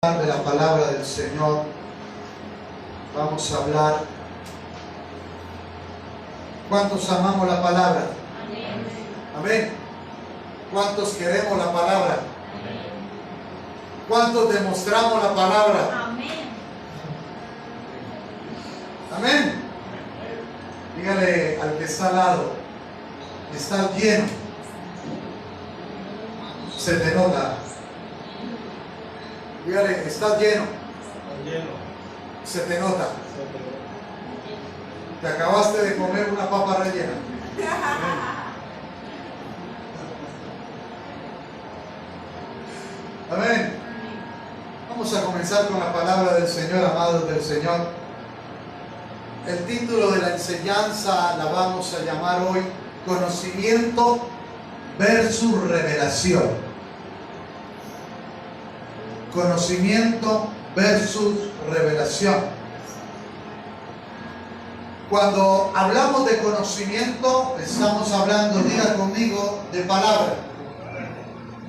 De la palabra del Señor, vamos a hablar. ¿Cuántos amamos la palabra? Amén. Amén. ¿Cuántos queremos la palabra? Amén. ¿Cuántos demostramos la palabra? Amén. Amén. Dígale al que está al lado, está lleno. Se te nota. Dígale, estás lleno. Se te nota. Te acabaste de comer una papa rellena. Amén. Vamos a comenzar con la palabra del Señor, amados del Señor. El título de la enseñanza la vamos a llamar hoy Conocimiento versus Revelación. Conocimiento versus revelación. Cuando hablamos de conocimiento, estamos hablando, diga conmigo, de palabra.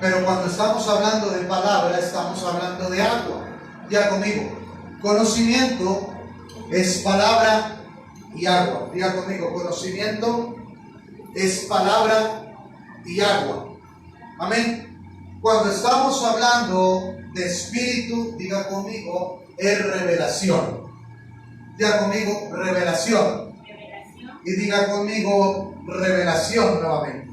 Pero cuando estamos hablando de palabra, estamos hablando de agua. Diga conmigo, conocimiento es palabra y agua. Diga conmigo, conocimiento es palabra y agua. Amén. Cuando estamos hablando de espíritu, diga conmigo, es revelación. Diga conmigo, revelación. Y diga conmigo, revelación nuevamente.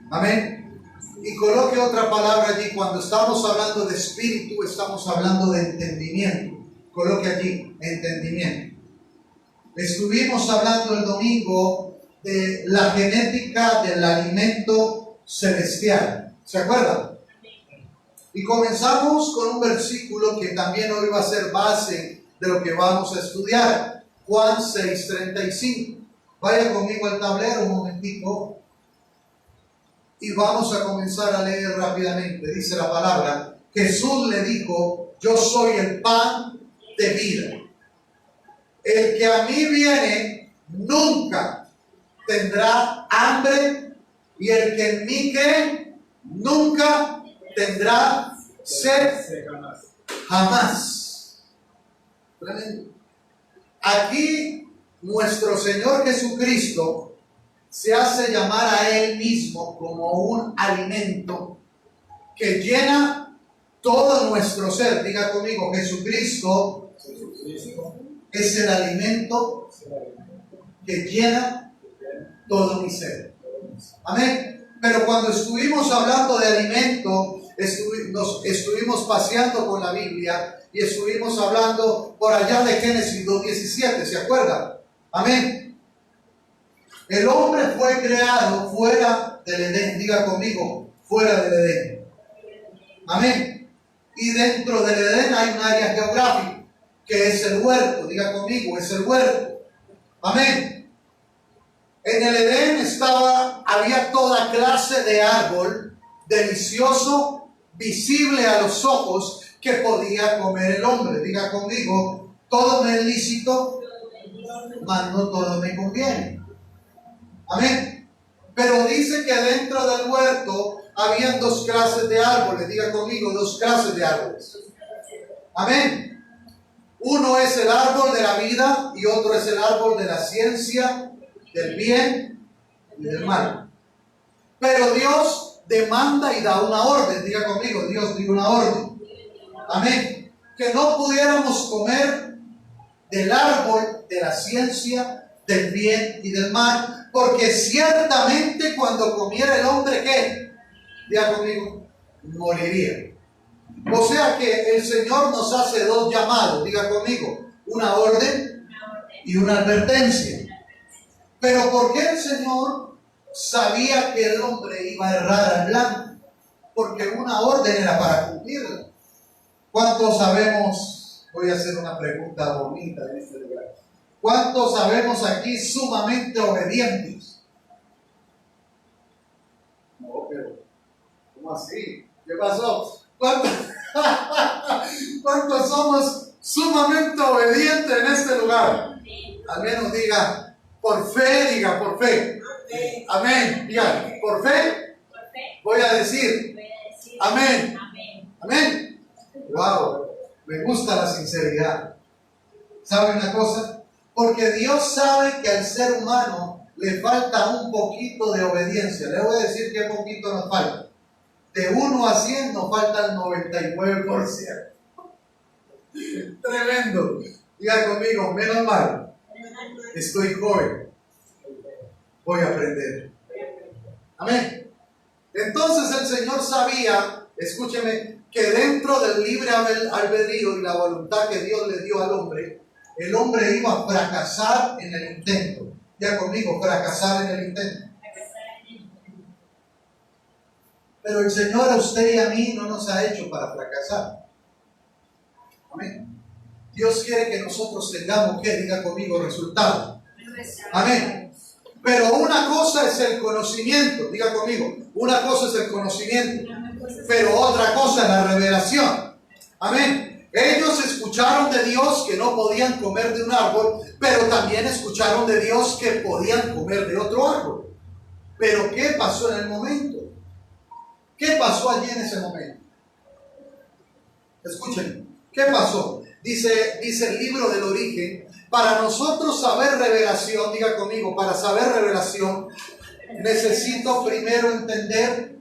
Amén. Y coloque otra palabra allí. Cuando estamos hablando de espíritu, estamos hablando de entendimiento. Coloque allí, entendimiento. Estuvimos hablando el domingo de la genética del alimento celestial. ¿Se acuerdan? Y comenzamos con un versículo que también hoy va a ser base de lo que vamos a estudiar. Juan 6:35. Vaya conmigo al tablero un momentico y vamos a comenzar a leer rápidamente. Dice la palabra: Jesús le dijo: yo soy el pan de vida. El que a mí viene nunca tendrá hambre, y el que en mí cree nunca tendrá sed, jamás. Aquí nuestro Señor Jesucristo se hace llamar a Él mismo como un alimento que llena todo nuestro ser. Diga conmigo, Jesucristo es el alimento que llena todo mi ser. Amén. Pero cuando estuvimos hablando de alimento, estuvimos paseando con la Biblia y estuvimos hablando por allá de Génesis 2:17, ¿se acuerdan? Amén. El hombre fue creado fuera del Edén, diga conmigo, fuera del Edén. Amén. Y dentro del Edén hay un área geográfica, que es el huerto, diga conmigo, es el huerto. Amén. En el Edén había toda clase de árbol delicioso, visible a los ojos, que podía comer el hombre. Diga conmigo, todo me es lícito, mas no todo me conviene. Amén. Pero dice que dentro del huerto habían dos clases de árboles. Diga conmigo, dos clases de árboles. Amén. Uno es el árbol de la vida y otro es el árbol de la ciencia, del bien y del mal. Pero Dios demanda y da una orden. Diga conmigo, Dios dio una orden. Amén. Que no pudiéramos comer del árbol de la ciencia, del bien y del mal, porque ciertamente cuando comiera el hombre, ¿qué? Diga conmigo, moriría. O sea que el Señor nos hace dos llamados. Diga conmigo, una orden y una advertencia. Pero ¿por qué el Señor sabía que el hombre iba a errar al blanco? Porque una orden era para cumplirla. ¿Cuántos sabemos? Voy a hacer una pregunta bonita en este lugar. ¿Cuántos sabemos aquí sumamente obedientes? No, pero ¿cómo así? ¿Qué pasó? ¿Cuántos somos sumamente obedientes en este lugar? Al menos diga, por fe, diga, por fe. Amén. Diga, por fe voy a decir amén. Amén. Wow, me gusta la sinceridad. ¿Sabe una cosa? Porque Dios sabe que al ser humano le falta un poquito de obediencia. Le voy a decir qué poquito nos falta. De 1 a 100 nos falta el 99%. Tremendo. Diga conmigo, menos mal. Estoy joven. Voy a aprender. Amén. Entonces el Señor sabía, escúcheme, que dentro del libre albedrío y la voluntad que Dios le dio al hombre, el hombre iba a fracasar en el intento. Ya conmigo, fracasar en el intento. Pero el Señor a usted y a mí no nos ha hecho para fracasar. Amén. Dios quiere que nosotros tengamos, que diga conmigo, resultados. Amén. Pero una cosa es el conocimiento, diga conmigo, una cosa es el conocimiento, pero otra cosa es la revelación. Amén. Ellos escucharon de Dios que no podían comer de un árbol, pero también escucharon de Dios que podían comer de otro árbol. Pero ¿qué pasó en el momento? ¿Qué pasó allí en ese momento? Escuchen, ¿qué pasó? Dice el libro del origen, para nosotros saber revelación, diga conmigo, para saber revelación, necesito primero entender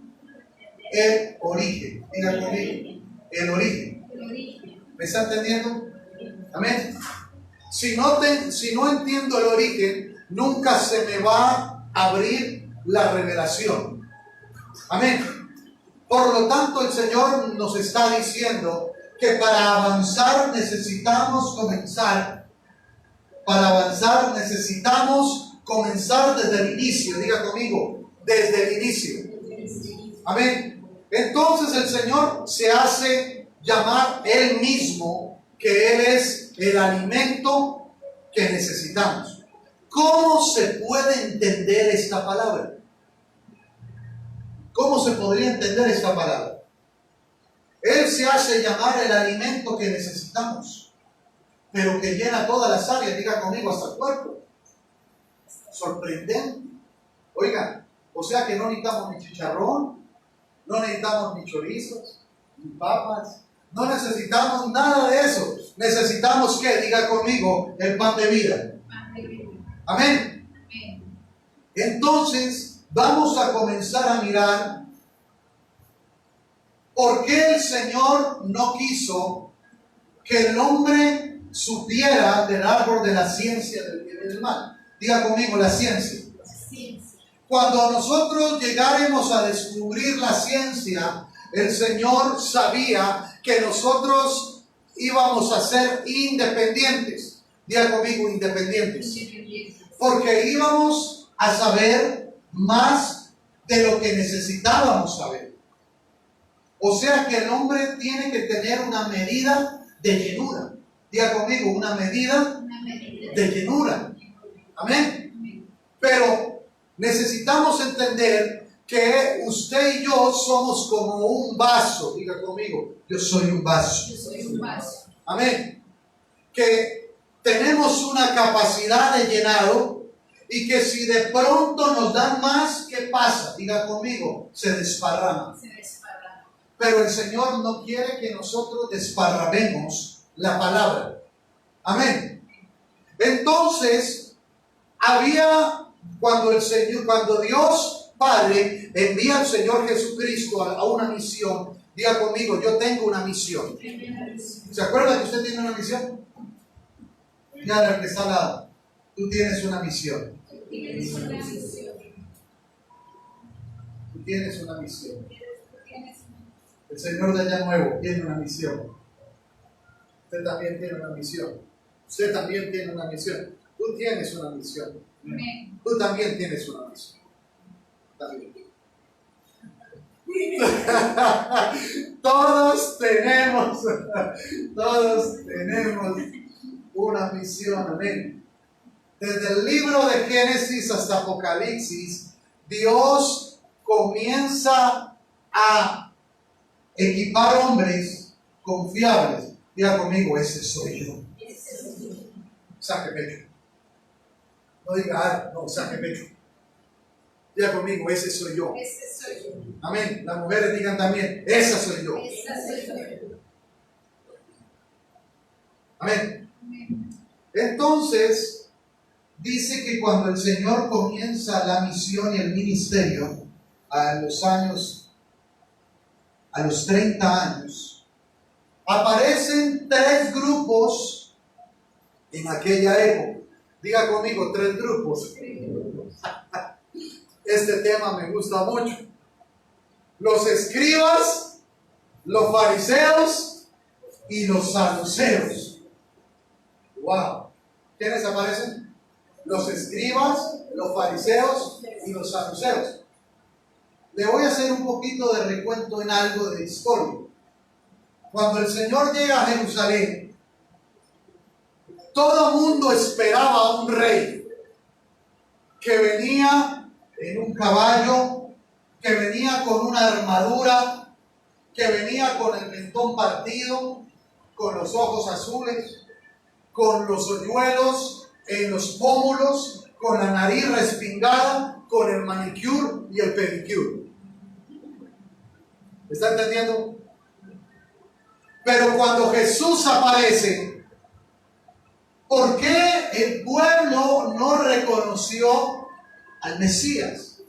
el origen. Diga conmigo, el origen. ¿Me está entendiendo? Amén. Si no entiendo el origen, nunca se me va a abrir la revelación. Amén. Por lo tanto, el Señor nos está diciendo que para avanzar necesitamos comenzar. Para avanzar necesitamos comenzar desde el inicio. Diga conmigo, desde el inicio. Amén. Entonces el Señor se hace llamar Él mismo, que Él es el alimento que necesitamos. ¿Cómo se puede entender esta palabra? ¿Cómo se podría entender esta palabra? Él se hace llamar el alimento que necesitamos, pero que llena todas las áreas, diga conmigo, hasta el cuerpo. Sorprendente. Oigan, o sea que no necesitamos ni chicharrón, no necesitamos ni chorizos, ni papas, no necesitamos nada de eso. Necesitamos que, diga conmigo, el pan de vida. Amén. Entonces, vamos a comenzar a mirar por qué el Señor no quiso que el hombre supiera del árbol de la ciencia del bien y del mal. Diga conmigo, la ciencia. Cuando nosotros llegáramos a descubrir la ciencia, el Señor sabía que nosotros íbamos a ser independientes. Diga conmigo, independientes. Porque íbamos a saber más de lo que necesitábamos saber. O sea que el hombre tiene que tener una medida de llenura. Diga conmigo, una medida de llenura. Amén. Pero necesitamos entender que usted y yo somos como un vaso. Diga conmigo, yo soy un vaso. Amén. Que tenemos una capacidad de llenado y que si de pronto nos dan más, ¿qué pasa? Diga conmigo, se desparrama. Pero el Señor no quiere que nosotros desparramemos la palabra. Amén. Entonces, cuando Dios Padre envía al Señor Jesucristo a una misión, diga conmigo, yo tengo una misión. ¿Se acuerda que usted tiene una misión? Ya el que está al lado, tú tienes una misión. Tú tienes una misión. El Señor de allá nuevo tiene una misión. Usted también tiene una misión. Usted también tiene una misión. Tú tienes una misión. Tú también tienes una misión. También. Todos tenemos una misión. Amén. Desde el libro de Génesis hasta Apocalipsis, Dios comienza a equipar hombres confiables. Diga conmigo, ese soy yo. Saque pecho. No diga, no, saque pecho. Diga conmigo, ese soy yo. Amén. Las mujeres digan también, esa soy yo. Amén. Entonces, dice que cuando el Señor comienza la misión y el ministerio a los 30 años, aparecen 3 grupos en aquella época. Diga conmigo, 3 grupos. Este tema me gusta mucho. Los escribas, los fariseos y los saduceos. Wow. ¿Quiénes aparecen? Los escribas, los fariseos y los saduceos. Le voy a hacer un poquito de recuento en algo de historia. Cuando el Señor llega a Jerusalén, todo el mundo esperaba a un rey que venía en un caballo, que venía con una armadura, que venía con el mentón partido, con los ojos azules, con los hoyuelos en los pómulos, con la nariz respingada, con el manicure y el pedicure. ¿Está entendiendo? Pero cuando Jesús aparece, ¿por qué el pueblo no reconoció al Mesías?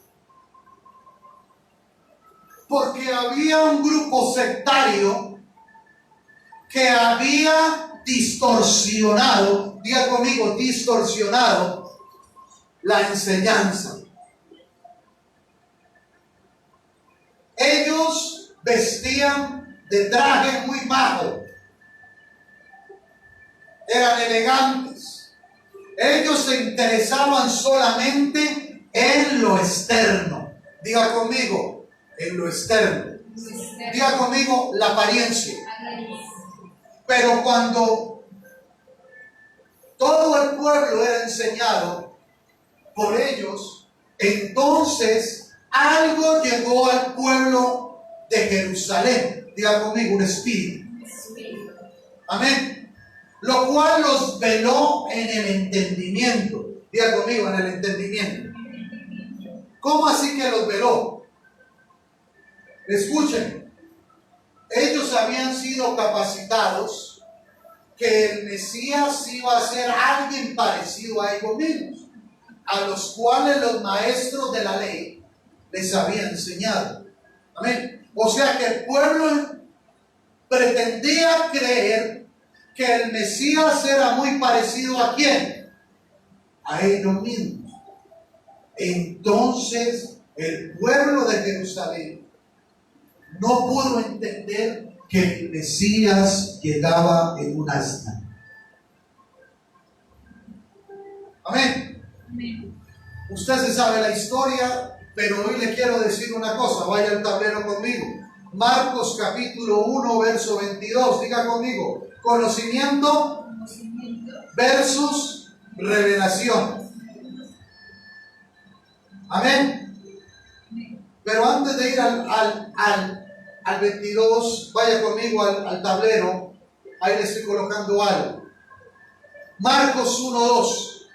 Porque había un grupo sectario que había distorsionado, diga conmigo, distorsionado la enseñanza. Ellos vestían de traje muy bajo, eran elegantes. Ellos se interesaban solamente en lo externo. Diga conmigo, en lo externo. Diga conmigo, la apariencia. Pero cuando todo el pueblo era enseñado por ellos, entonces algo llegó al pueblo de Jerusalén. Diga conmigo, un espíritu. Amén. Lo cual los veló en el entendimiento. Diga conmigo, en el entendimiento. ¿Cómo así que los veló? Escuchen. Ellos habían sido capacitados que el Mesías iba a ser alguien parecido a ellos mismos, a los cuales los maestros de la ley les habían enseñado. Amén. O sea que el pueblo pretendía creer que el Mesías era muy parecido ¿a quién? A ellos mismos. Entonces el pueblo de Jerusalén no pudo entender que el Mesías llegaba en un asna. Amén. Usted se sabe la historia, pero hoy le quiero decir una cosa. Vaya al tablero conmigo. Marcos capítulo 1, verso 22. Diga conmigo. Conocimiento versus revelación. Amén. Pero antes de ir al 22, vaya conmigo al tablero. Ahí le estoy colocando algo. Marcos 1:2.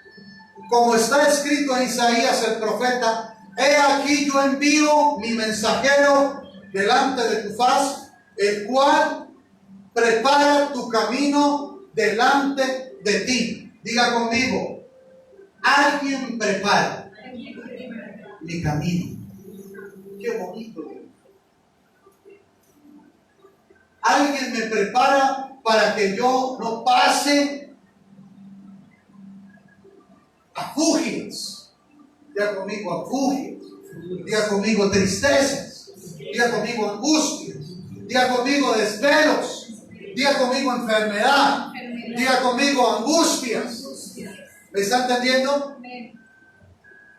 Como está escrito en Isaías el profeta: he aquí yo envío mi mensajero delante de tu faz, el cual prepara tu camino delante de ti. Diga conmigo, alguien prepara mi camino. Qué bonito. Alguien me prepara para que yo no pase afugias. Diga conmigo, afugias. Diga conmigo, tristezas. Diga conmigo, angustias. Diga conmigo, desvelos. Diga conmigo, enfermedad. Diga conmigo, angustias. ¿Me está entendiendo?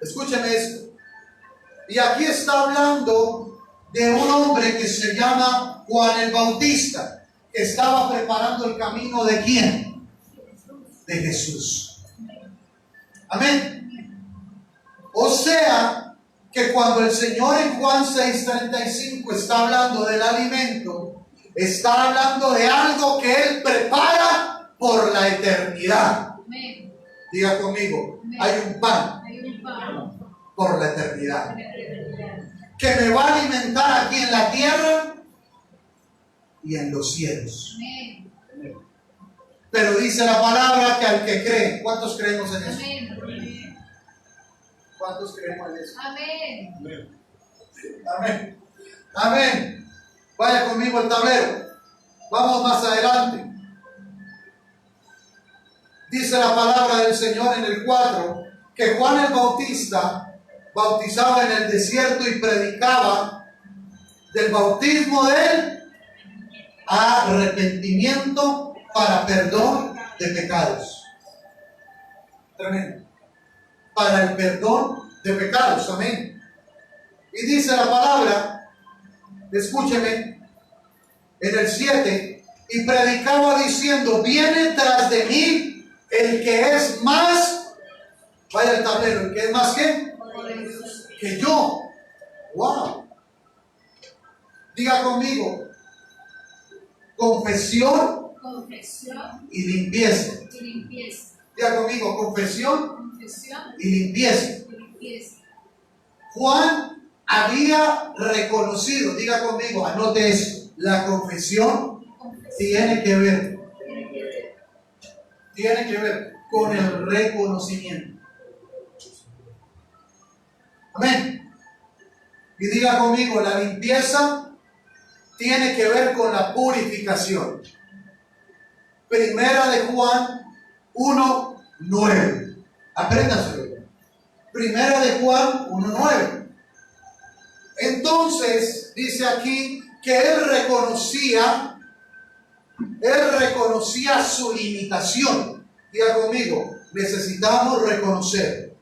Escúcheme esto. Y aquí está hablando de un hombre que se llama Juan el Bautista, que estaba preparando el camino ¿de quién? De Jesús. Amén. O sea, que cuando el Señor en Juan 6:35 está hablando del alimento, está hablando de algo que Él prepara por la eternidad. Diga conmigo, hay un pan por la eternidad que me va a alimentar aquí en la tierra y en los cielos. Pero dice la palabra que al que cree, ¿cuántos creemos en eso? Amén. ¿Cuántos creemos en eso? Amén. Amén. Amén. Vaya conmigo al tablero. Vamos más adelante. Dice la palabra del Señor en el 4 que Juan el Bautista bautizaba en el desierto y predicaba del bautismo del arrepentimiento para perdón de pecados. Tremendo. Para el perdón de pecados. Amén. Y dice la palabra, escúcheme, en el 7, y predicaba diciendo, viene tras de mí el que es más, vaya el tablero, el que es más que yo. Wow. Diga conmigo, confesión y limpieza. Diga conmigo, confesión y limpieza. Juan había reconocido, diga conmigo, anote eso, la confesión tiene que ver con el reconocimiento. Amén. Y diga conmigo, la limpieza tiene que ver con la purificación. Primera de Juan 1:9. Apréndaselo. Primera de Juan 1:9. Entonces, dice aquí que él reconocía su limitación. Diga conmigo, necesitamos reconocer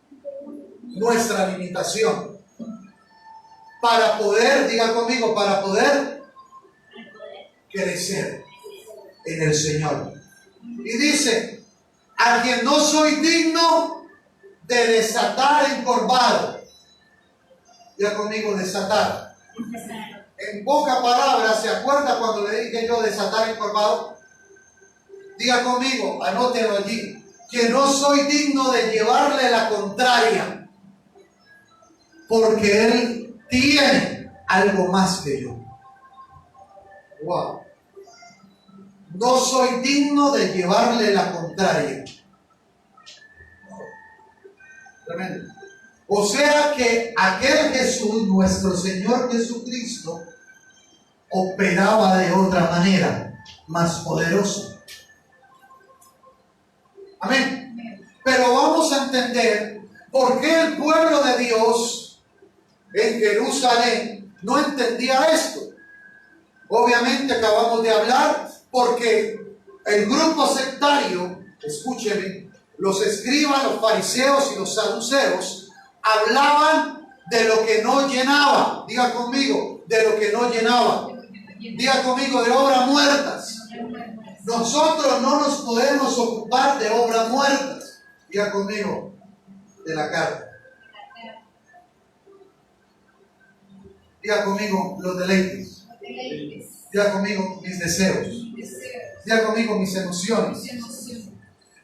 nuestra limitación para poder, diga conmigo, para poder crecer en el Señor. Y dice, a quien no soy digno de desatar encorvado. Diga conmigo, desatar. En pocas palabras, ¿se acuerda cuando le dije yo desatar encorvado? Diga conmigo, anótelo allí, que no soy digno de llevarle la contraria, porque él tiene algo más que yo. Wow. No soy digno de llevarle la contraria. Tremendo. O sea que aquel Jesús, nuestro Señor Jesucristo, operaba de otra manera, más poderosa. Amén. Pero vamos a entender por qué el pueblo de Dios en Jerusalén no entendía esto. Obviamente acabamos de hablar porque el grupo sectario, escúcheme, los escribas, los fariseos y los saduceos hablaban de lo que no llenaba. Diga conmigo, de lo que no llenaba. Diga conmigo, de obras muertas. Nosotros no nos podemos ocupar de obras muertas. Diga conmigo, de la carne. Diga conmigo, los deleites. Diga conmigo, mis deseos. Diga conmigo, mis emociones.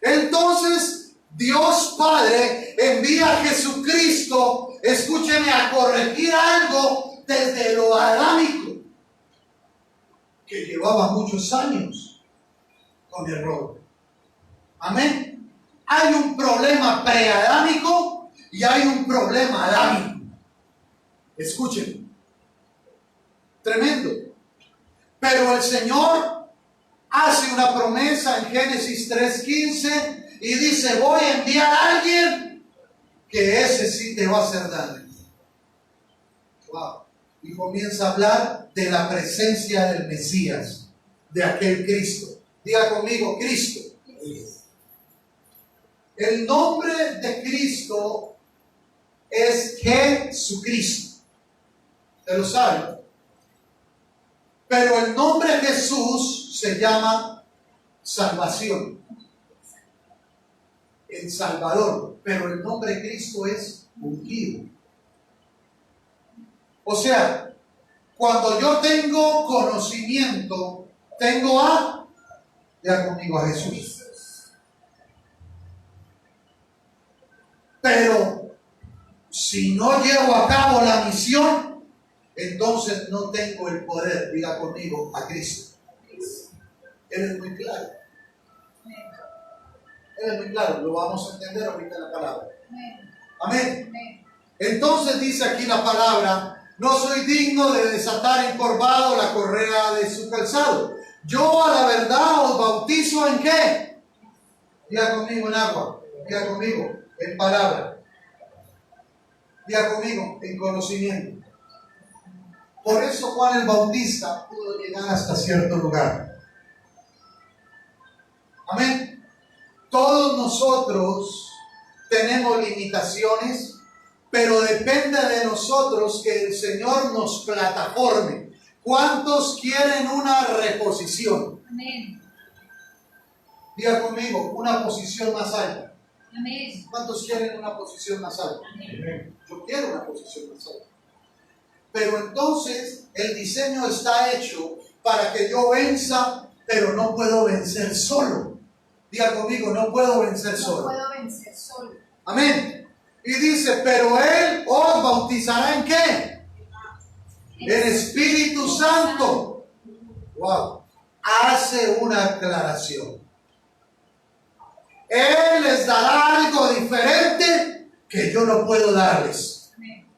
Entonces, Dios Padre envía a Jesucristo, escúcheme, a corregir algo desde lo adámico, que llevaba muchos años con error. Amén. Hay un problema preadámico y hay un problema adámico. Escúcheme. Tremendo. Pero el Señor hace una promesa en Génesis 3:15 y dice, voy a enviar a alguien que ese sí te va a hacer daño. Wow. Y comienza a hablar de la presencia del Mesías, de aquel Cristo. Diga conmigo, Cristo. El nombre de Cristo es Jesucristo. ¿Usted lo sabe? Pero el nombre Jesús se llama salvación. El Salvador. Pero el nombre Cristo es ungido. O sea, cuando yo tengo conocimiento, tengo ya conmigo a Jesús. Pero si no llevo a cabo la misión, entonces no tengo el poder. Diga conmigo, a Cristo. Él es muy claro. Es muy claro, lo vamos a entender ahorita en la palabra. Amén. Amén. Amén. Entonces dice aquí la palabra: no soy digno de desatar encorvado la correa de su calzado. Yo a la verdad os bautizo ¿en qué? Diga conmigo: en agua. Diga conmigo: en palabra. Diga conmigo: en conocimiento. Por eso Juan el Bautista pudo llegar hasta cierto lugar. Amén. Todos nosotros tenemos limitaciones, pero depende de nosotros que el Señor nos plataforme. ¿Cuántos quieren una reposición? Amén. Diga conmigo: una posición más alta. Amén. ¿Cuántos quieren una posición más alta? Amén. Yo quiero una posición más alta. Pero entonces el diseño está hecho para que yo venza, pero no puedo vencer solo. Diga conmigo: no puedo vencer No solo. puedo vencer solo. Amén. Y dice: pero Él os bautizará ¿en qué? En Espíritu Santo. Wow. Hace una aclaración. Él les dará algo diferente que yo no puedo darles. Amén.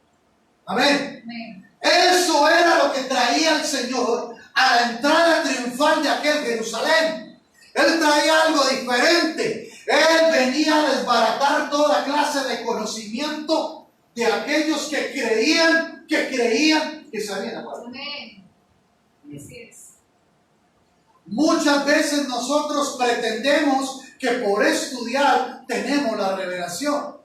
Amén. Amén. Eso era lo que traía el Señor a la entrada triunfal de aquel Jerusalén. Él traía algo diferente. Él venía a desbaratar toda clase de conocimiento de aquellos que creían que sabían la palabra. Amén. Así es. Muchas veces nosotros pretendemos que por estudiar tenemos la revelación.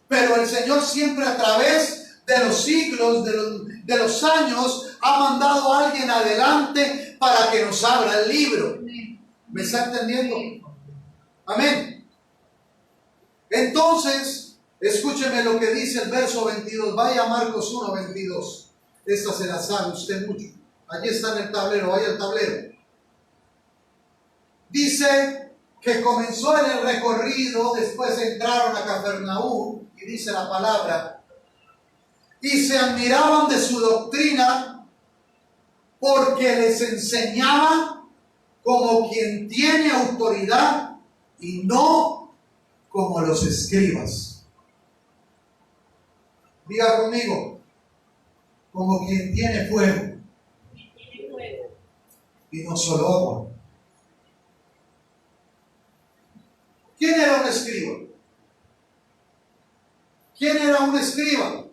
Pero el Señor siempre, a través de los siglos, de los años, ha mandado a alguien adelante para que nos abra el libro. Amén. ¿Me está entendiendo? Amén. Amén. Entonces, escúcheme lo que dice el verso 22. Vaya a Marcos 1, 22. Esta se la sabe usted mucho. Allí está en el tablero, vaya al tablero. Dice que comenzó en el recorrido, después entraron a Cafarnaúm, y dice la palabra: y se admiraban de su doctrina, porque les enseñaba como quien tiene autoridad y no como los escribas. Diga conmigo: como quien tiene fuego y no solo agua. ¿Quién era un escriba? ¿Quién era un escriba?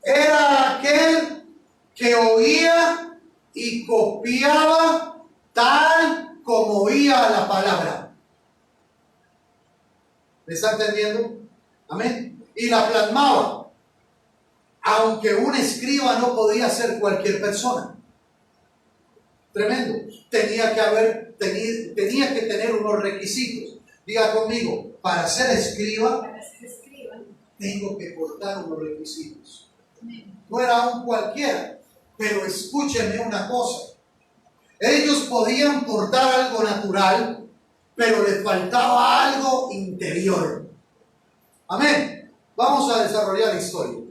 Era aquel que oía y copiaba tal como oía la palabra. ¿Me está entendiendo? Amén. Y la plasmaba. Aunque un escriba no podía ser cualquier persona. Tremendo. Tenía que tener unos requisitos. Diga conmigo: para ser escriba, Para ser escriba. tengo que portar unos requisitos. Amén. No era un cualquiera, pero escúchenme una cosa. Ellos podían portar algo natural, pero les faltaba algo interior. Amén. Vamos a desarrollar la historia.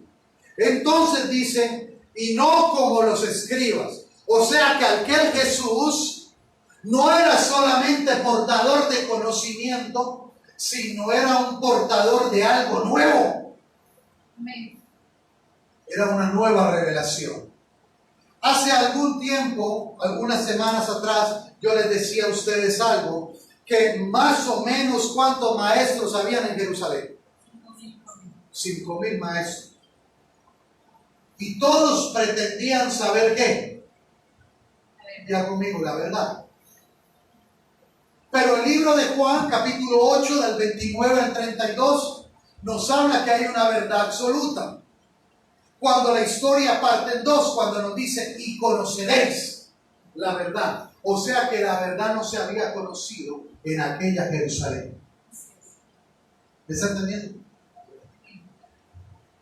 Entonces dice: y no como los escribas. O sea que aquel Jesús no era solamente portador de conocimiento, sino era un portador de algo nuevo. Amén. Era una nueva revelación. Hace algún tiempo, algunas semanas atrás, yo les decía a ustedes algo, que más o menos ¿cuántos maestros habían en Jerusalén? 5,000 maestros. Y todos pretendían saber ¿qué? Ya conmigo, la verdad. Pero el libro de Juan, capítulo 8, del 29 al 32, nos habla que hay una verdad absoluta. Cuando la historia parte en dos, cuando nos dice: y conoceréis la verdad. O sea que la verdad no se había conocido en aquella Jerusalén. ¿Me está entendiendo?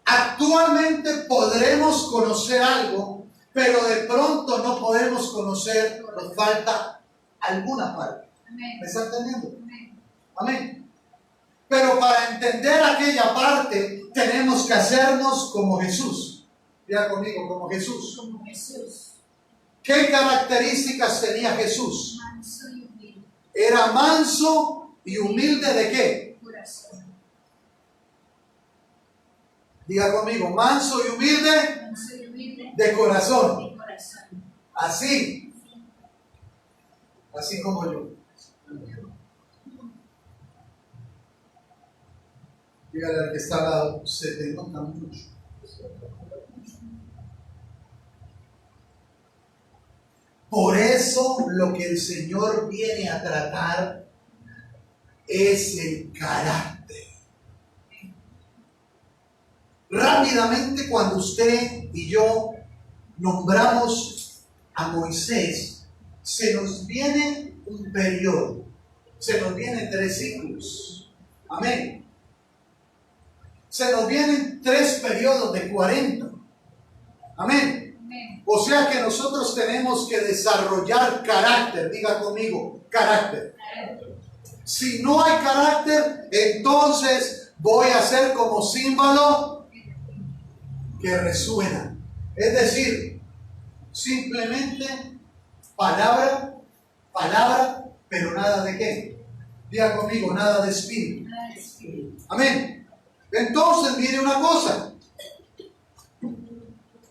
Actualmente podremos conocer algo, pero de pronto no podemos conocer, nos falta alguna parte. Amén. ¿Me está entendiendo? Amén. Amén. Pero para entender aquella parte, tenemos que hacernos como Jesús. Diga conmigo: como Jesús. Como Jesús. ¿Qué características tenía Jesús? Manso y humilde. Era manso y humilde ¿de qué? Corazón. Diga conmigo, manso y humilde Manso y humilde de corazón. de corazón. Así como yo. Dígale al que está al lado, se te nota mucho. Por eso lo que el Señor viene a tratar es el carácter. Rápidamente, cuando usted y yo nombramos a Moisés, se nos viene un periodo, se nos vienen 3 ciclos. Amén. Se nos vienen 3 periodos de 40. Amén. Amén. O sea que nosotros tenemos que desarrollar carácter. Diga conmigo, carácter. Si no hay carácter, entonces voy a ser como címbalo que resuena. Es decir, simplemente palabra, pero nada de qué. Diga conmigo, nada de espíritu. Nada de espíritu. Amén. Entonces, mire una cosa.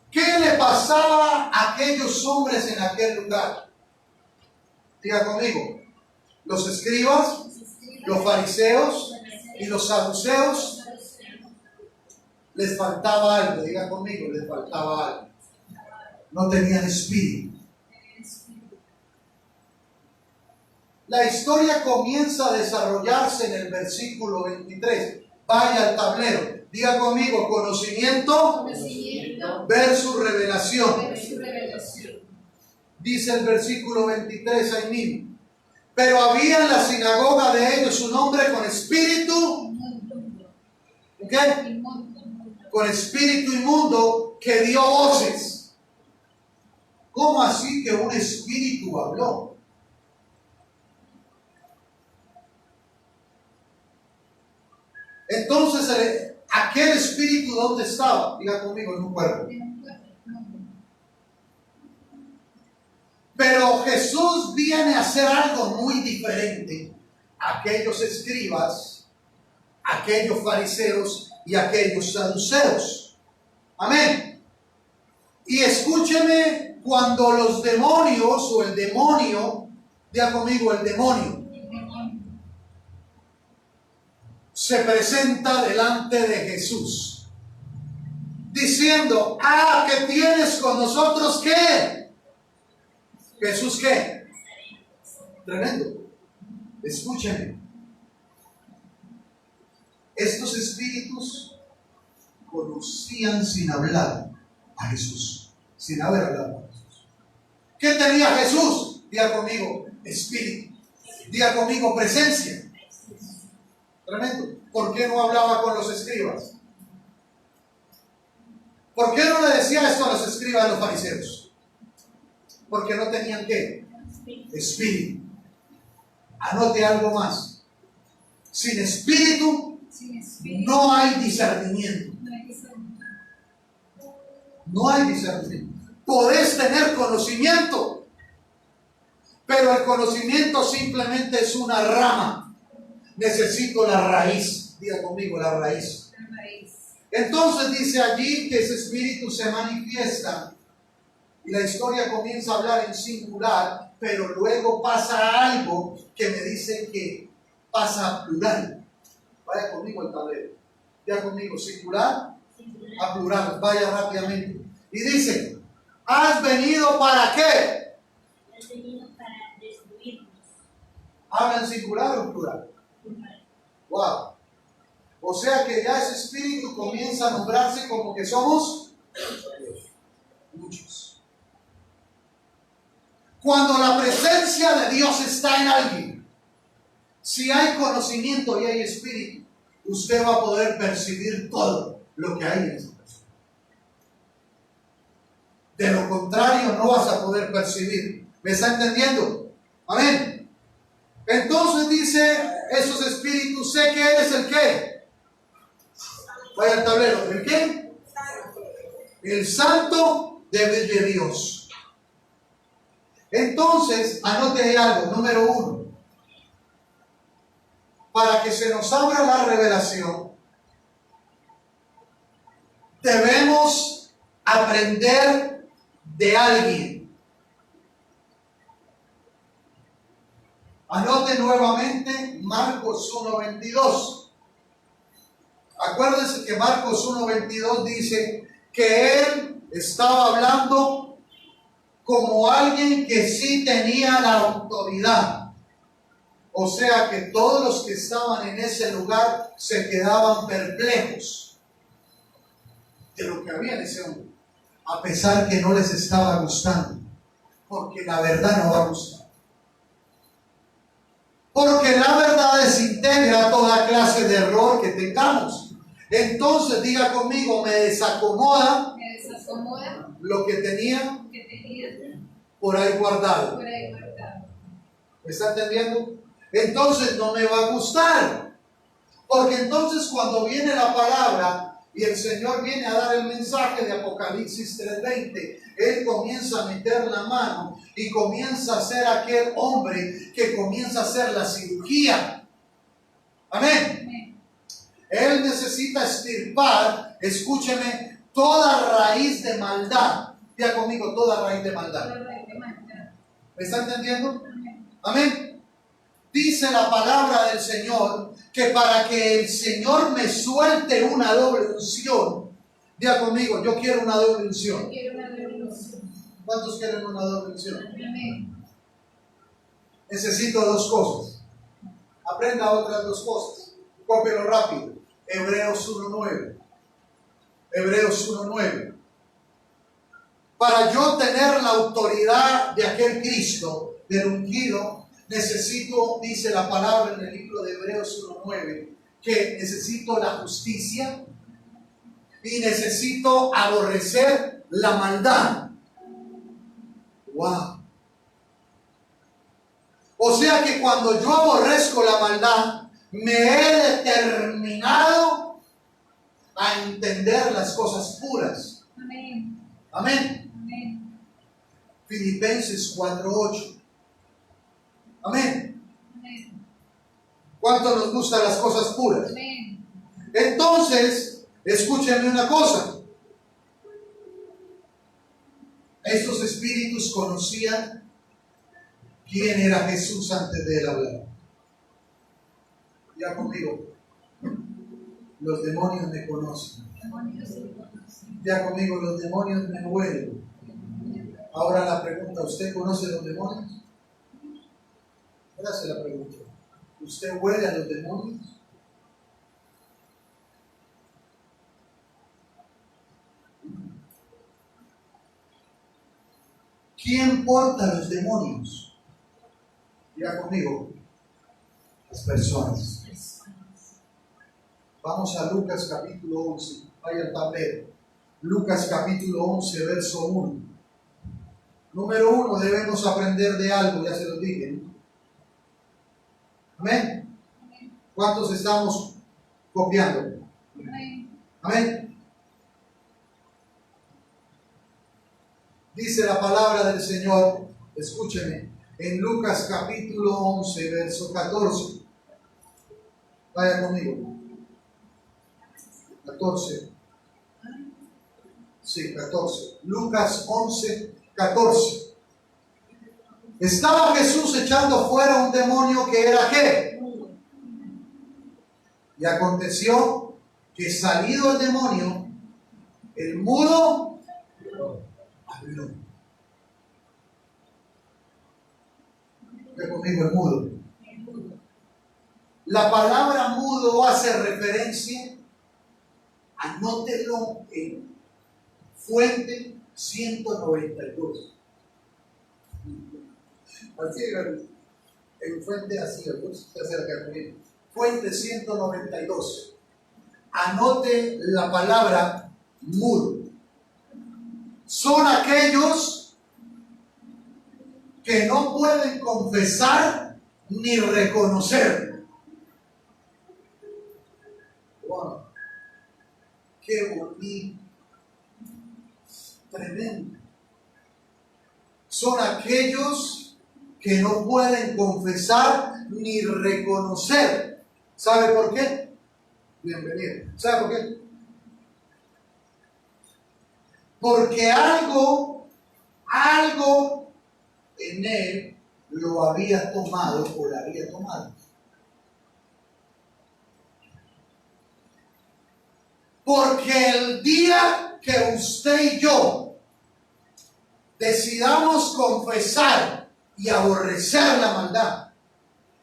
¿Qué le pasaba a aquellos hombres en aquel lugar? Diga conmigo. Los escribas, los fariseos y los saduceos les faltaba algo. Diga conmigo, les faltaba algo. No tenían espíritu. La historia comienza a desarrollarse en el versículo 23. Vaya al tablero. Diga conmigo, conocimiento versus revelación. Dice el versículo 23 ahí mismo. Pero había en la sinagoga de ellos un hombre con espíritu, ¿qué? Con espíritu inmundo que dio voces. ¿Cómo así que un espíritu habló? Entonces, aquel espíritu, ¿dónde estaba? Diga conmigo, en un cuerpo. Pero Jesús viene a hacer algo muy diferente a aquellos escribas, aquellos fariseos y aquellos saduceos. Amén. Y escúcheme, cuando los demonios o el demonio, diga conmigo, el demonio, se presenta delante de Jesús, diciendo, ¿qué tienes con nosotros? ¿Qué? ¿Jesús qué? Tremendo. Escúchenme. Estos espíritus conocían sin hablar a Jesús, sin haber hablado a Jesús. ¿Qué tenía Jesús? Diga conmigo, espíritu. Diga conmigo, presencia. Tremendo. ¿Por qué no hablaba con los escribas? ¿Por qué no le decía esto a los escribas y a los fariseos? Porque no tenían ¿qué? Espíritu. Anote algo más. Sin espíritu no hay discernimiento. No hay discernimiento. Podés tener conocimiento, pero el conocimiento simplemente es una rama. Necesito la raíz. Diga conmigo, la raíz. Entonces dice allí que ese espíritu se manifiesta y la historia comienza a hablar en singular, pero luego pasa algo que me dice que pasa a plural. Vaya conmigo al tablero. Diga conmigo, singular a plural. Vaya rápidamente. Y dice, ¿has venido para qué? Has venido para destruirnos. ¿Habla en singular o en plural? Wow. O sea que ya ese espíritu comienza a nombrarse como que somos muchos. Cuando la presencia de Dios está en alguien, si hay conocimiento y hay espíritu, usted va a poder percibir todo lo que hay en esa persona. De lo contrario, no vas a poder percibir. ¿Me está entendiendo? Amén. Entonces dice esos espíritus, sé que eres el qué. Vaya al tablero. ¿El qué? El santo de Dios. Entonces, anote algo. Número 1. para que se nos abra la revelación, debemos aprender de alguien. Anote nuevamente Marcos 1:22. Acuérdense que Marcos 1:22 dice que él estaba hablando como alguien que sí tenía la autoridad. O sea que todos los que estaban en ese lugar se quedaban perplejos de lo que había en ese hombre, a pesar que no les estaba gustando, porque la verdad no va a gustar. Porque la verdad desintegra toda clase de error que tengamos. Entonces diga conmigo, me desacomoda lo que tenía por ahí guardado. ¿Me está entendiendo? Entonces no me va a gustar. Porque entonces cuando viene la palabra y el Señor viene a dar el mensaje de Apocalipsis 3:20, Él comienza a meter la mano y comienza a ser aquel hombre que comienza a hacer la cirugía. Amén. Él necesita extirpar, escúcheme, toda raíz de maldad. Diga conmigo, toda raíz de maldad. ¿Me está entendiendo? Amén. Dice la palabra del Señor que para que el Señor me suelte una doble unción, diga conmigo, yo quiero una doble unción. ¿Cuántos quieren una doble unción? Necesito dos cosas. Aprenda otras dos cosas. Cópielo rápido. Hebreos 1:9. Hebreos 1:9. Para yo tener la autoridad de aquel Cristo, del ungido, necesito, dice la palabra en el libro de Hebreos 1:9, que necesito la justicia y necesito aborrecer la maldad. ¡Wow! O sea que cuando yo aborrezco la maldad, me he determinado a entender las cosas puras. Amén. Amén. Amén. Filipenses 4:8. Amén. Amén. ¿Cuánto nos gustan las cosas puras? Amén. Entonces, escúchenme una cosa. Estos espíritus conocían quién era Jesús antes de él hablar. Ya conmigo, los demonios me conocen. Ya conmigo, los demonios me huelen. Ahora la pregunta, ¿usted conoce los demonios? Hágase la pregunta. ¿Usted huele a los demonios? ¿Quién porta los demonios? Ya conmigo, las personas. Vamos a Lucas capítulo 11. Vaya al tablero. Lucas capítulo 11, verso 1. Número 1, debemos aprender de algo, ya se lo dije, ¿no? Amén. ¿Cuántos estamos copiando? Amén. Dice la palabra del Señor, escúcheme, en Lucas capítulo 11, verso 14. Vaya conmigo. 14. Sí, 14. Lucas 11, 14. Estaba Jesús echando fuera un demonio que era ¿qué? Y aconteció que salido el demonio, el mudo habló. Ve conmigo, el mudo. La palabra mudo hace referencia, anótelo en fuente 192. Así, en fuente así, usted acerca conmigo. Fuente 192. Anote la palabra mudo. Son aquellos que no pueden confesar ni reconocer. Wow, qué bonito, tremendo. Son aquellos que no pueden confesar ni reconocer ¿Sabe por qué? Bienvenido. ¿Sabe por qué? Porque algo en él lo había tomado o la había tomado. Porque el día que usted y yo decidamos confesar y aborrecer la maldad,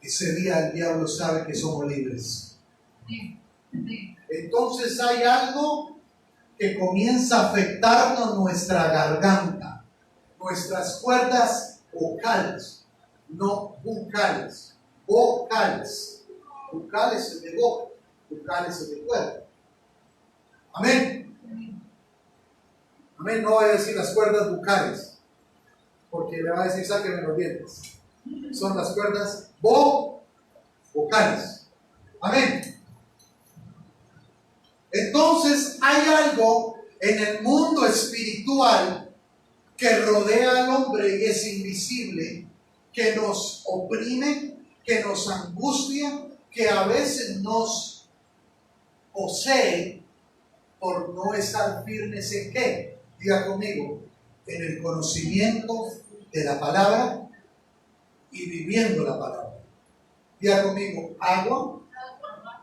ese día el diablo sabe que somos libres. Entonces hay algo que comienza a afectarnos nuestra garganta, nuestras cuerdas vocales, no bucales, vocales. Bucales es de boca, bucales es de cuerda. Amén. Amén. No voy a decir las cuerdas bucales, porque le va a decir sáquenme los dientes. Son las cuerdas vocales. Amén. Entonces hay algo en el mundo espiritual que rodea al hombre y es invisible, que nos oprime, que nos angustia, que a veces nos posee por no estar firmes en qué. Diga conmigo, en el conocimiento de la palabra y viviendo la palabra. Diga conmigo, agua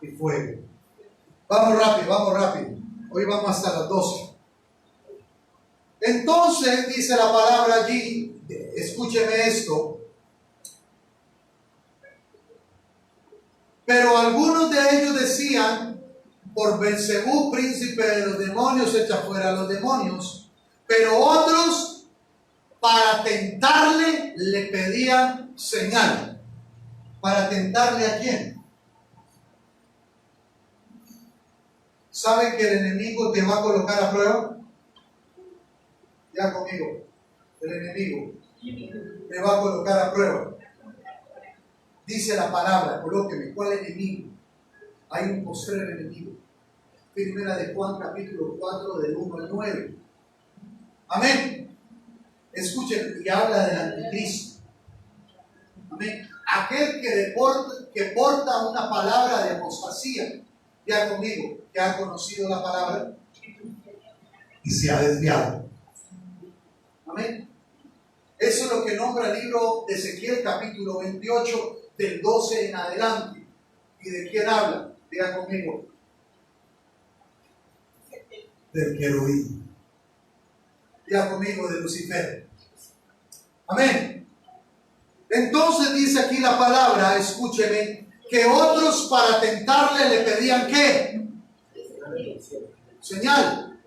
y fuego. Vamos rápido. Hoy vamos hasta las 12. Entonces, dice la palabra allí, escúcheme esto. Pero algunos de ellos decían, por Belcebú, príncipe de los demonios, echa fuera a los demonios. Pero otros, para tentarle, le pedían señal. ¿Para tentarle a quién? ¿Saben que el enemigo te va a colocar a prueba? Ya conmigo. El enemigo te va a colocar a prueba. Dice la palabra, colóqueme, ¿cuál enemigo? Hay un postrer enemigo. Primera de Juan, capítulo 4, del 1 al 9. Amén. Escuchen, y habla del anticristo. Amén. Aquel que porta una palabra de apostasía. Ya conmigo, que ha conocido la palabra y se ha desviado. Amén. Eso es lo que nombra el libro de Ezequiel, capítulo 28, del 12 en adelante. ¿Y de quién habla? Diga conmigo. Del querubín. Diga conmigo, de Lucifer. Amén. Entonces dice aquí la palabra, escúcheme, que otros para tentarle le pedían ¿qué? Señal.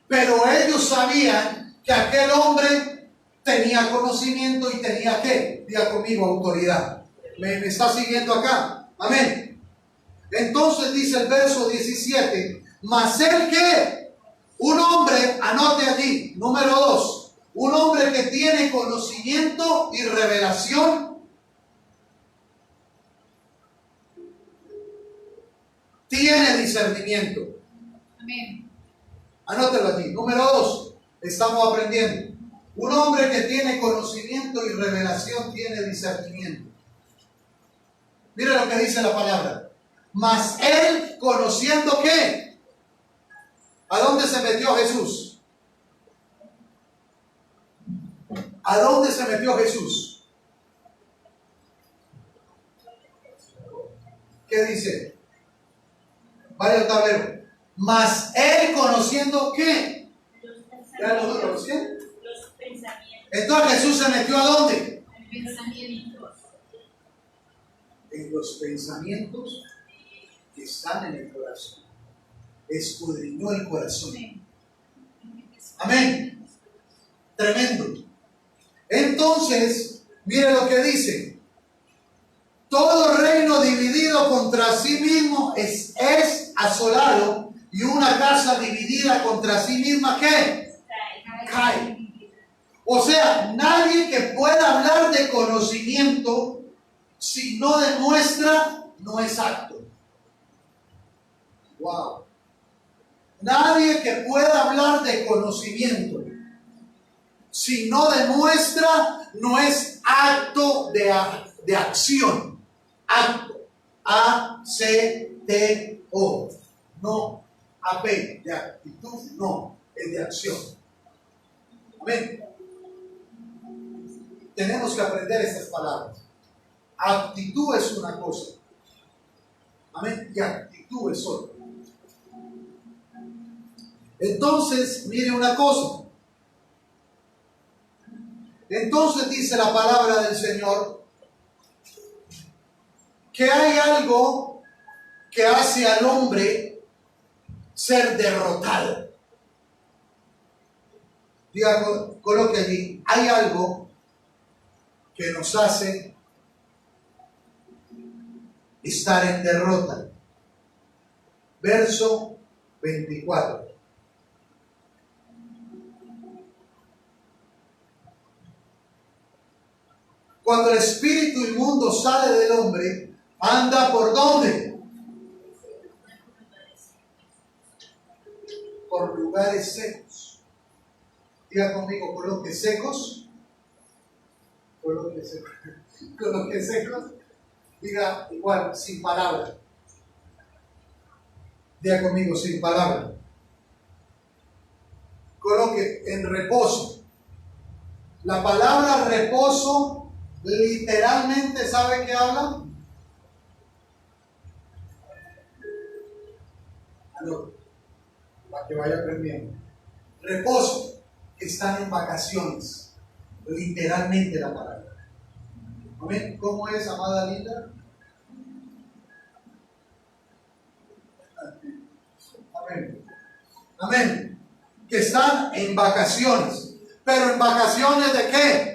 Pero ellos sabían que aquel hombre tenía conocimiento y tenía ¿qué? Diga conmigo, autoridad. ¿Me está siguiendo acá? Amén. Entonces dice el verso 17, mas él que, un hombre, anote allí, número 2, un hombre que tiene conocimiento y revelación, tiene discernimiento. Amén. Anótelo allí. Número 2, estamos aprendiendo. Un hombre que tiene conocimiento y revelación tiene discernimiento. Mira lo que dice la palabra. Mas él, conociendo ¿qué? ¿A dónde se metió Jesús? ¿A dónde se metió Jesús? ¿Qué dice? Vaya al tablero. Mas él conociendo ¿qué? ¿Ya lo conocía? Los pensamientos. Entonces Jesús se metió ¿a dónde? Pensamientos. En los pensamientos que están en el corazón. Escudriñó el corazón. Amén. Tremendo. Entonces, mire lo que dice. Todo reino dividido contra sí mismo es asolado, y una casa dividida contra sí misma ¿qué? Cae. O sea, nadie que pueda hablar de conocimiento si no demuestra, no es acto. Wow. Nadie que pueda hablar de conocimiento si no demuestra, no es acto de acción. Acto. A-C-T-O. No A-P, de actitud, no, es de acción. Amén. Tenemos que aprender estas palabras. Actitud es una cosa. Amén. Y actitud es otra. Entonces, mire una cosa. Entonces dice la palabra del Señor que hay algo que hace al hombre ser derrotado. Diga, coloque allí, hay algo que nos hace estar en derrota. Verso 24. Cuando el espíritu inmundo sale del hombre, anda ¿por dónde? Por lugares secos. Diga conmigo, coloque secos. Coloque secos. Coloque secos. Diga igual, sin palabra. Diga conmigo, sin palabra. Coloque en reposo. La palabra reposo literalmente, ¿sabe qué habla? No, para que vaya aprendiendo. Reposo, que están en vacaciones. Literalmente la palabra. ¿Amén? ¿Cómo es, amada linda? Amén. Amén. Que están en vacaciones. ¿Pero en vacaciones de qué?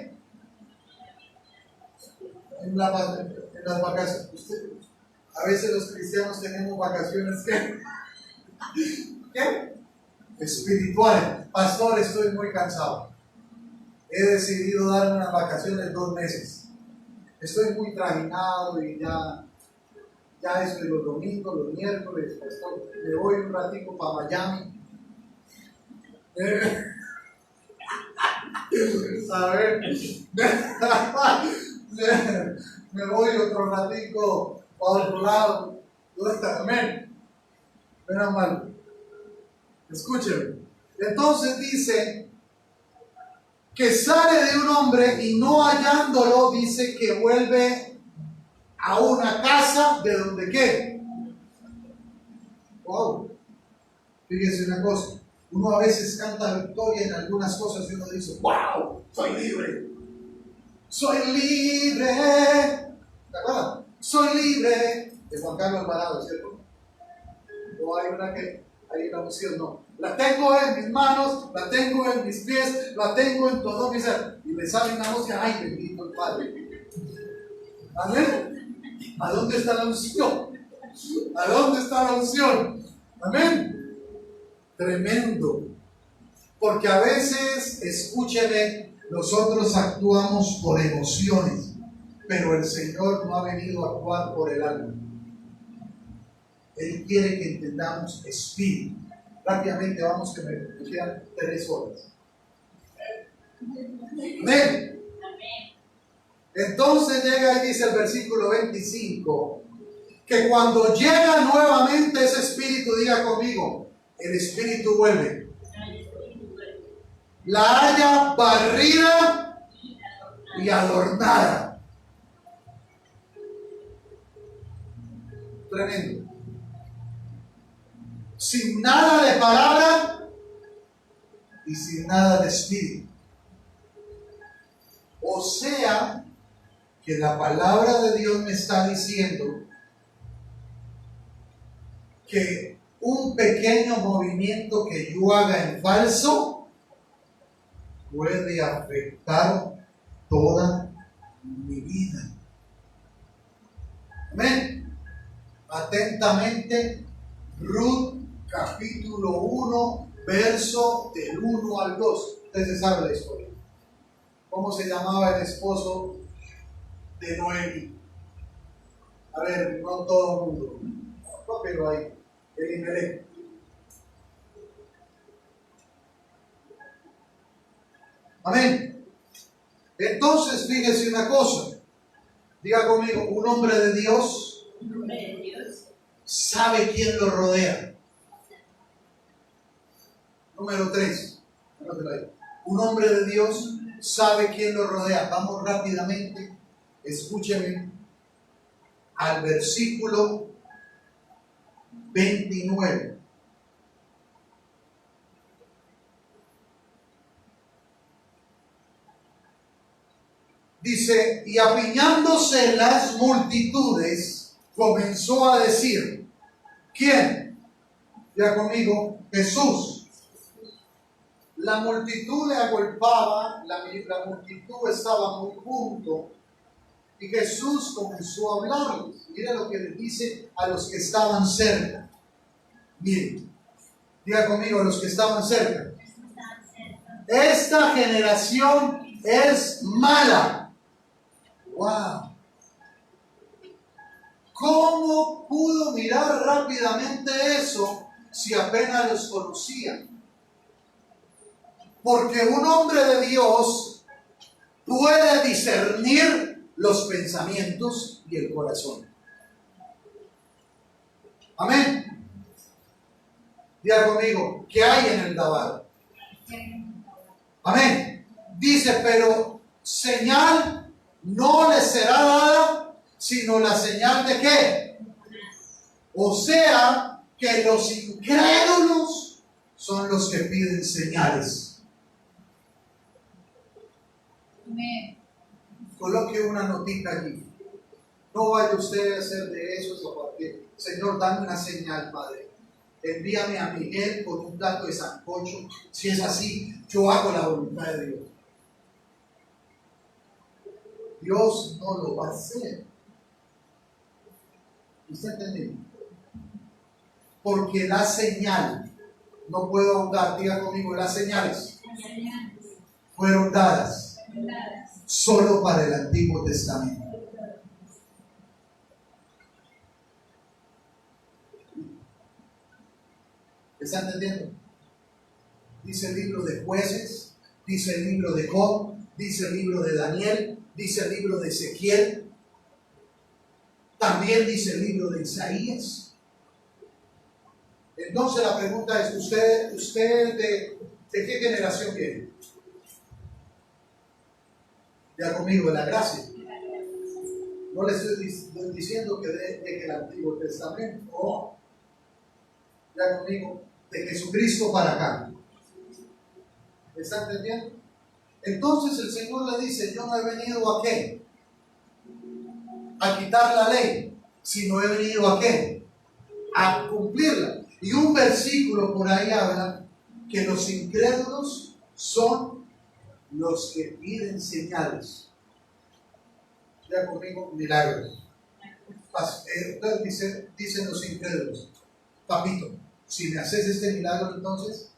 En las vacaciones. A veces los cristianos tenemos vacaciones ¿qué? ¿Qué? Espirituales. Pastor, estoy muy cansado. He decidido darme unas vacaciones 2 meses. Estoy muy trajinado y ya estoy los domingos, los miércoles, pastor, me voy un ratico para Miami. A ver, me voy otro ratico para otro lado. Amén. Menos mal. Escúchenme. Entonces dice que sale de un hombre y no hallándolo, dice que vuelve a una casa de donde qué. Wow. Fíjense una cosa. Uno a veces canta victoria en algunas cosas y uno dice, wow, soy libre. Soy libre. ¿Te acuerdas? Soy libre. De Juan Carlos Alvarado, ¿cierto? O hay una que, hay una unción, no. La tengo en mis manos, la tengo en mis pies, la tengo en todo mi ser. Y me sale una voz que, ay, bendito el Padre. Amén. ¿A dónde está la unción? ¿A dónde está la unción? Amén. Tremendo. Porque a veces, escúcheme, nosotros actuamos por emociones, pero el Señor no ha venido a actuar por el alma. Él quiere que entendamos espíritu. Rápidamente vamos, que me quedan 3 horas. Amén. Entonces llega y dice el versículo 25, que cuando llega nuevamente ese espíritu, diga conmigo, el espíritu vuelve. La haya barrida y adornada. Tremendo. Sin nada de palabra y sin nada de espíritu. O sea, que la palabra de Dios me está diciendo que un pequeño movimiento que yo haga en falso puede afectar toda mi vida. Amén. Atentamente, Ruth capítulo 1, verso del 1 al 2. Ustedes saben la historia. ¿Cómo se llamaba el esposo de Noemi? A ver, no todo el mundo. Pero ahí, Elimelech. Amén. Entonces, fíjese una cosa. Diga conmigo, un hombre de Dios Un hombre de Dios sabe quién lo rodea. Número 3. Un hombre de Dios sabe quién lo rodea. Vamos rápidamente. Escúcheme al versículo 29. Dice, y apiñándose las multitudes, comenzó a decir, ¿quién? Ya conmigo, Jesús. La multitud le agolpaba, la multitud estaba muy junto, y Jesús comenzó a hablarles. Mira lo que les dice a los que estaban cerca. Miren, diga conmigo, a los que estaban cerca. Esta generación es mala. ¡Wow! ¿Cómo pudo mirar rápidamente eso si apenas los conocía? Porque un hombre de Dios puede discernir los pensamientos y el corazón. Amén. Diga conmigo, ¿qué hay en el Dabar? Amén. Dice, pero señal no les será dada, sino la señal de qué. O sea, que los incrédulos son los que piden señales. Amén. Coloque una notita aquí. No vaya usted a hacer de eso, porque Señor, dame una señal, Padre. Envíame a Miguel con un plato de sancocho. Si es así, yo hago la voluntad de Dios. Dios no lo va a hacer. ¿Usted entiende? Porque la señal, no puedo ahondar, diga conmigo, las señales fueron dadas solo para el Antiguo Testamento. ¿Está entendiendo? Dice el libro de Jueces, dice el libro de Job, dice el libro de Daniel, dice el libro de Ezequiel, también dice el libro de Isaías. Entonces la pregunta es, ¿usted de qué generación viene? Ya conmigo, de la gracia. No le estoy diciendo que de el Antiguo Testamento, no. Ya conmigo, de Jesucristo para acá. ¿Me está entendiendo? Entonces el Señor le dice, yo no he venido a qué, a quitar la ley, sino he venido a qué, a cumplirla. Y un versículo por ahí habla que los incrédulos son los que piden señales. Ya conmigo, milagros. Entonces dicen los incrédulos, papito, si me haces este milagro, entonces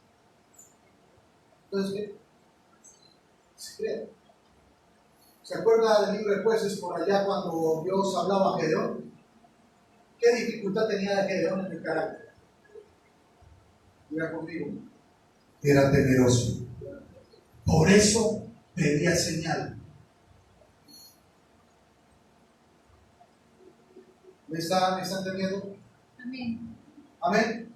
¿qué? Se cree. ¿Se acuerda del libro de Jueces por allá cuando Dios hablaba a Gedeón? ¿Qué dificultad tenía de Gedeón en el carácter? Mira conmigo. Era temeroso. Por eso pedía señal. ¿Me está entendiendo? Amén. Amén.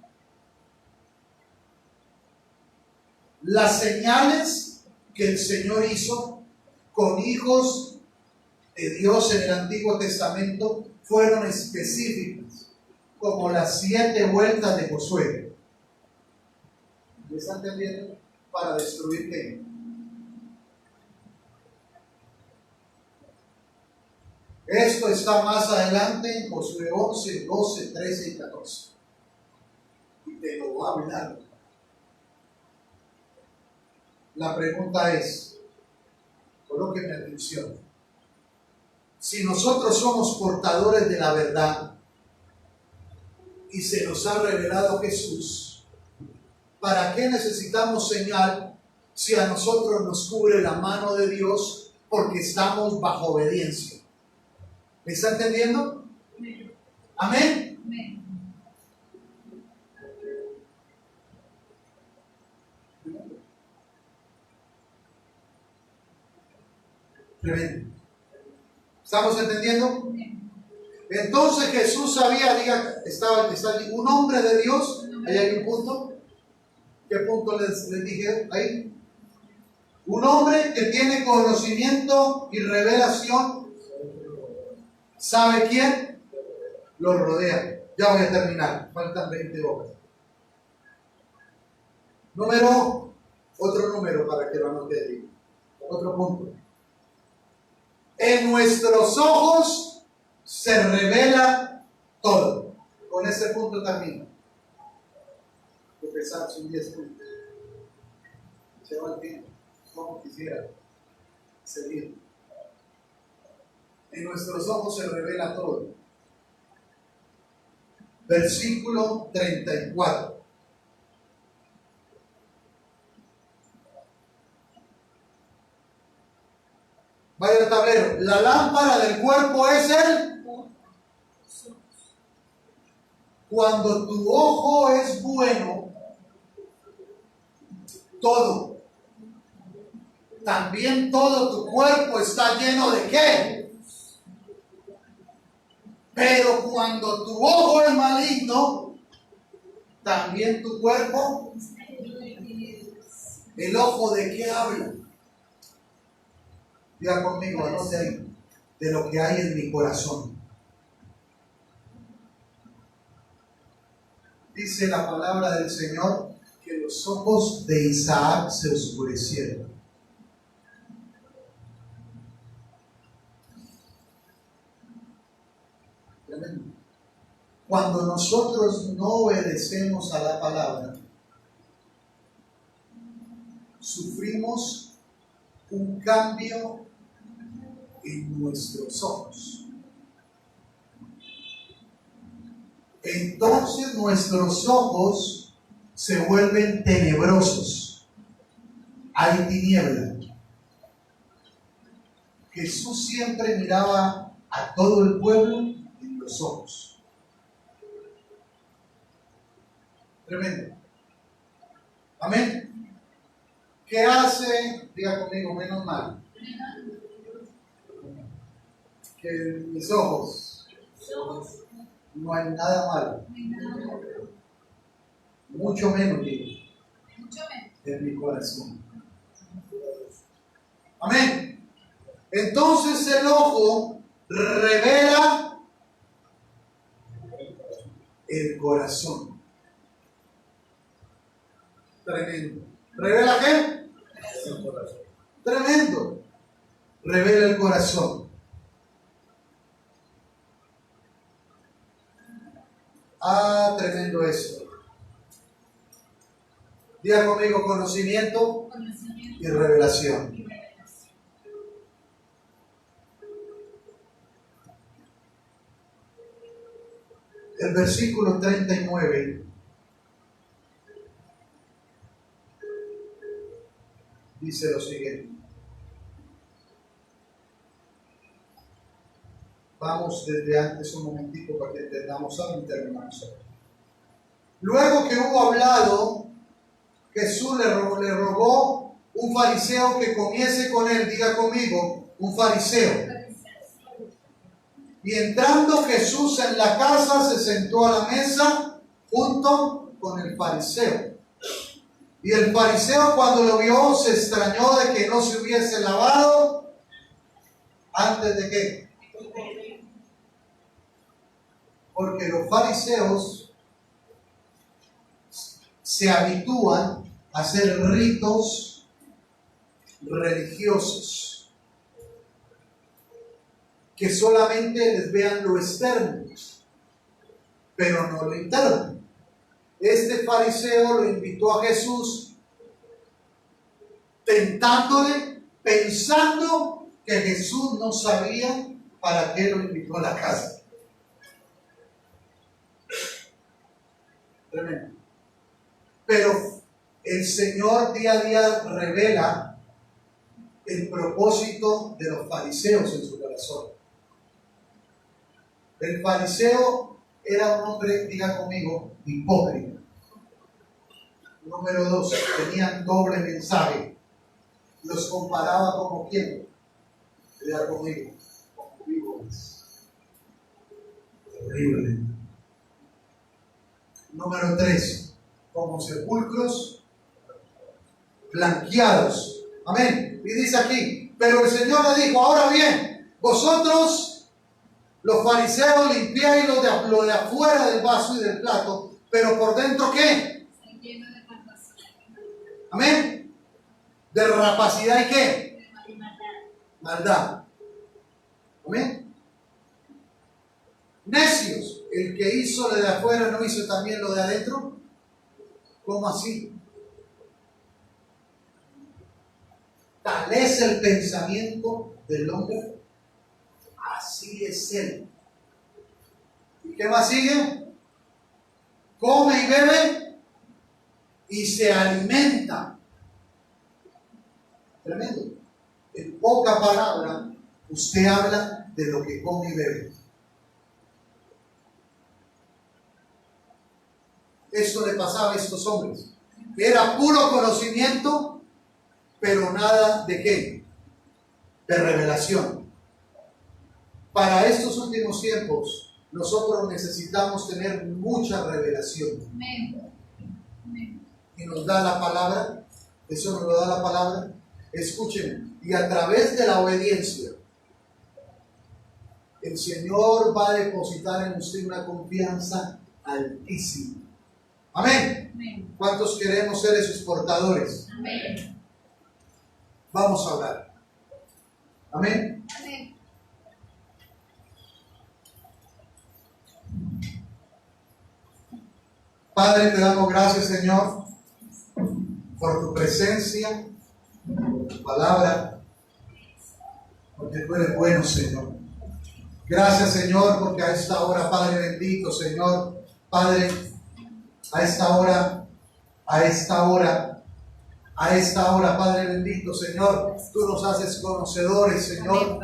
Las señales que el Señor hizo con hijos de Dios en el Antiguo Testamento fueron específicas, como las 7 vueltas de Josué. ¿Me está entendiendo? Para destruir qué. Esto está más adelante en Josué 11, 12, 13 y 14. Y te lo voy a hablar. La pregunta es, colóquenme atención. Si nosotros somos portadores de la verdad y se nos ha revelado Jesús, ¿para qué necesitamos señal si a nosotros nos cubre la mano de Dios porque estamos bajo obediencia? ¿Me está entendiendo? Amén. Amén. Tremendo. ¿Estamos entendiendo? Entonces Jesús sabía, diga, está allí, un hombre de Dios. ¿Ahí hay un punto? ¿Qué punto les dije ahí? Un hombre que tiene conocimiento y revelación. ¿Sabe quién? Lo rodea. Ya voy a terminar. Faltan 20 horas. Otro número para que lo anote. Otro punto. En nuestros ojos se revela todo. Con ese punto termino. Que pesar son 10 puntos. Se va el tiempo. Como quisiera seguir. En nuestros ojos se revela todo. Versículo 34. Vaya al tablero. La lámpara del cuerpo es el. Cuando tu ojo es bueno, todo, también todo tu cuerpo está lleno de ¿qué? Pero cuando tu ojo es maligno, también tu cuerpo, ¿el ojo de qué habla? Diga conmigo, anote ahí, de lo que hay en mi corazón. Dice la palabra del Señor que los ojos de Isaac se oscurecieron. Cuando nosotros no obedecemos a la palabra, sufrimos un cambio en nuestros ojos. Entonces nuestros ojos se vuelven tenebrosos. Hay tiniebla. Jesús siempre miraba a todo el pueblo en los ojos. Tremendo. Amén. ¿Qué hace? Diga conmigo, menos mal. Que en mis ojos no hay nada malo. Mucho menos, digo, en mi corazón. Amén. Entonces el ojo revela el corazón. Tremendo. ¿Revela qué? El corazón. Tremendo. Revela el corazón. Tremendo eso. Diga conmigo, conocimiento y revelación. El versículo 39 dice lo siguiente. Vamos desde antes un momentito para que entendamos algo y terminamos. Luego que hubo hablado, Jesús le rogó un fariseo que comiese con él. Diga conmigo, un fariseo. Y entrando Jesús en la casa, se sentó a la mesa junto con el fariseo. Y el fariseo, cuando lo vio, se extrañó de que no se hubiese lavado antes de qué. Porque los fariseos se habitúan a hacer ritos religiosos que solamente les vean lo externo, pero no lo interno. Este fariseo lo invitó a Jesús, tentándole, pensando que Jesús no sabía para qué lo invitó a la casa. Tremendo. Pero el Señor día a día revela el propósito de los fariseos en su corazón. El fariseo era un hombre, diga conmigo, hipócrita. Número 2, tenían doble mensaje. Los comparaba como quién. Diga conmigo, como víboras. Terrible. Número 3. Como sepulcros blanqueados. Amén. Y dice aquí, pero el Señor le dijo, ahora bien, vosotros, los fariseos, limpiáis lo de afuera del vaso y del plato, pero por dentro, ¿qué? Está lleno de rapacidad. Amén. De rapacidad y ¿qué? De maldad. Maldad. Amén. Necios, el que hizo lo de afuera no hizo también lo de adentro. ¿Cómo así? Tal es el pensamiento del hombre, así es él. ¿Y qué más sigue? Come y bebe y se alimenta. Tremendo. En poca palabra, usted habla de lo que come y bebe. Esto le pasaba a estos hombres. Era puro conocimiento, pero nada de qué? De revelación. Para estos últimos tiempos, nosotros necesitamos tener mucha revelación. Amén. Amén. Y nos da la palabra, eso nos lo da la palabra. Escuchen, y a través de la obediencia, el Señor va a depositar en usted una confianza altísima. Amén. Amén. ¿Cuántos queremos ser esos portadores? Amén. Vamos a hablar. Amén. Amén. Padre, te damos gracias, Señor, por tu presencia, por tu palabra, porque tú eres bueno, Señor. Gracias, Señor, porque a esta hora, Padre bendito, Señor, Padre, a esta hora, Padre bendito, Señor, tú nos haces conocedores, Señor,